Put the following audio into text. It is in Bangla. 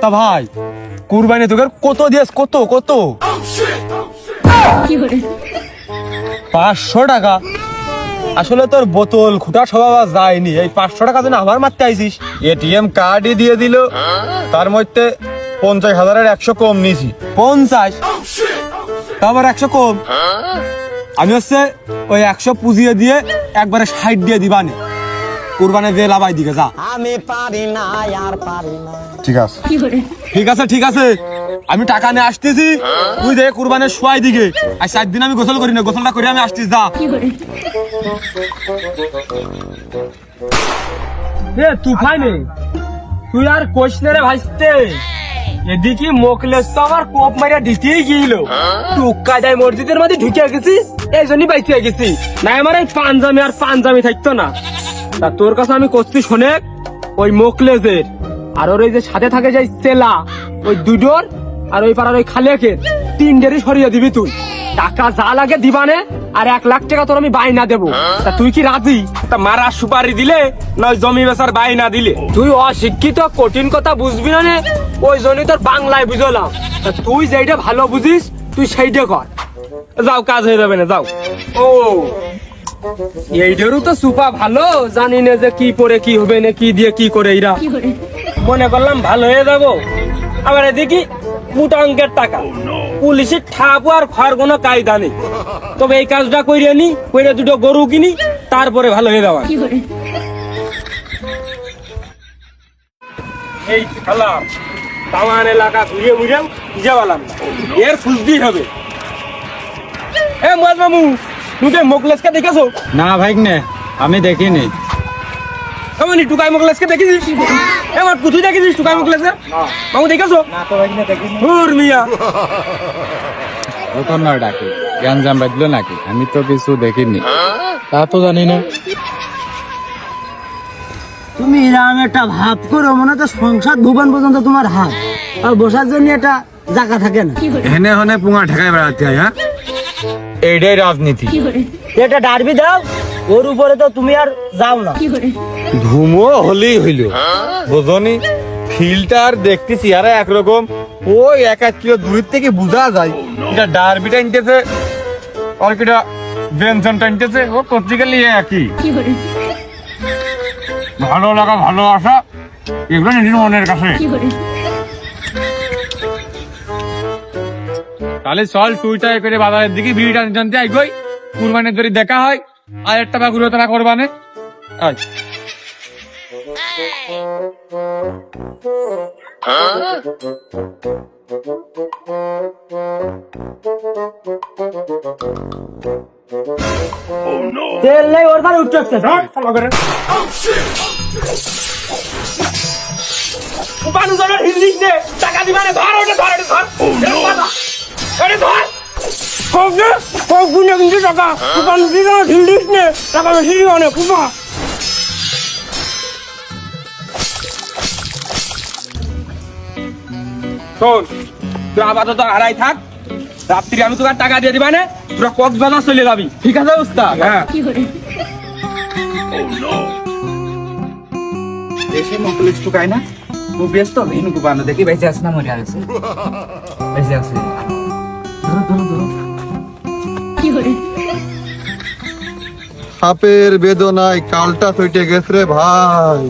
তা ভাই কুরবানি তোকে কত দিয়েছ কত কত 500 টাকা আসলে তোর বোতল খুঁটা স্বভাব আর যায়নি এই 500 টাকা জন্য আমার মারতে আইছিস এটিএম কার্ডই দিয়ে দিল তার মধ্যে 50,000-এর 100 কম নিয়েছি 50 তারপর 100 কম আমি হচ্ছে ওই 100 পুজিয়ে দিয়ে একবারে 60 দিয়ে দিবানে কুরবানি দিয়ে লাভাই দিকে যা আমি পারি না আর পারি না ঠিক আছে ঠিক আছে আমি টাকা নিয়ে আসতেছি তুই দে কুরবানির সোয়াই দিকে আর 7 দিন আমি গোসল করি না গোসলটা করে আমি আসতেছি যা এ তুফাই নেই তুই আর কোশনে রে ভাইস্তে এদিকে মোকলেস তো আমার কোপ মারিয়া দিতেই গিয়েছিল টুক্কা দেয় মসজিদের মধ্যে ঢুকে গেছি এই জন্যই বাইতে গেছি না আমার এই পাঞ্জামি থাকতো না তা তোর কাছে আমি করছি শোনে ওই মোকলেসের আর ওর ওই যে সাথে থাকে যে সেলা ওই দুটোর আর ওই পাড়ার ওই খালেকে 3 সরিয়ে দিবি তুই টাকা যা লাগে দিবানে আর 1 লাখ টাকা তোর আমি বাইনা দেবো তা তুই কি রাজি তা মারা সুপারি দিলে না ওই জমি বেচার বাইনা দিলে তুই অশিক্ষিত কঠিন কথা বুঝবি না ওই জন্যই তোর বাংলায় বুঝলাম তা তুই যেটা ভালো বুঝিস তুই সেইটা কর যাও কাজ হয়ে যাবে না যাও ও এইটারও তো সুপা ভালো জানি না যে কি করে কি হবে না কি দিয়ে কি করে এরা মনে করলাম ভালো হয়ে যাবো আবার এদিকে মোটা অঙ্কের টাকা পুলিশের ঠাপু আর খাওয়ার কোনো কায়দা নেই তবে এই কাজটা কইরে নি কইরে দুটো গরু কিনি তারপরে ভালো হয়ে যাওয়া এই খেলাম তামান এলাকা ঘুরে ঘুরে যাওয়ালাম এর খুঁজতেই হবে এ মজ মামু তুই মোকলেসকে দেখেছো না ভাই নে আমি দেখিনি কেমন টুকাই মোকলেসকে দেখেছিস এবার তুই দেখেছিস টুকাই মোকলেসকে মামু দেখেছো না তো ভাই নে দেখিনি হুর মিয়া ও তো না ডাকে জ্ঞান জাম বাজলো নাকি আমি তো কিছু দেখিনি তা তো জানি না তুমি এরকম একটা ভাব করো মনে তো সংসার ভুবন পর্যন্ত তোমার হাত আর বসার জন্য একটা জায়গা থাকে না হেনে হনে পুঙা ঠেকায় বেড়াতে হয় হ্যাঁ এইটাই রাজনীতি এটা ডারবি দাও ওর উপরে তো তুমি আর যাও না ধুমো হলেই হইল বোঝনি ফিল্টার দেখতেছি আর একরকম ওই 1 কিলো দূর থেকে বোঝা যায় এটা ডারবি টাইনতেছে আর কিটা বেনসন টাইনতেছে ও পত্রিকালি একই ভালো লাগা ভালো আসা এগুলো নিজের মনের কাছে তাহলে চল টুইটার করে বাজারের দিকে ভিড় টানতে আইগই কুরবানির ধরে দেখা হয় আর একটা বাগুলো তারা করবানে আয় তেল নেই ওর বারে উঠছে ধর ফলো করে উপানু জনের হিন্দিস নে টাকা দিবানে ধর ওটা ধর এটা ধর কোক গুনে কিন্তু টাকা উপানু দিগা হিন্দিস নে টাকা বেশি দিবানে কুমা শোন তুই আপাতত হারাই থাক রাত্রি আমি তোকে টাকা দিয়ে দিবানে তোরা কক্সবাজার চলে যাবি ঠিক আছে উস্তাদ হ্যাঁ দেশে মোকলেস টুকাই না ও ব্যস্ত ভিনু কুবানো দেখি বেঁচে আছে না মরে আছে বেঁচে আছে সাপের বেদনায় কালটা ফেটে গেছে রে ভাই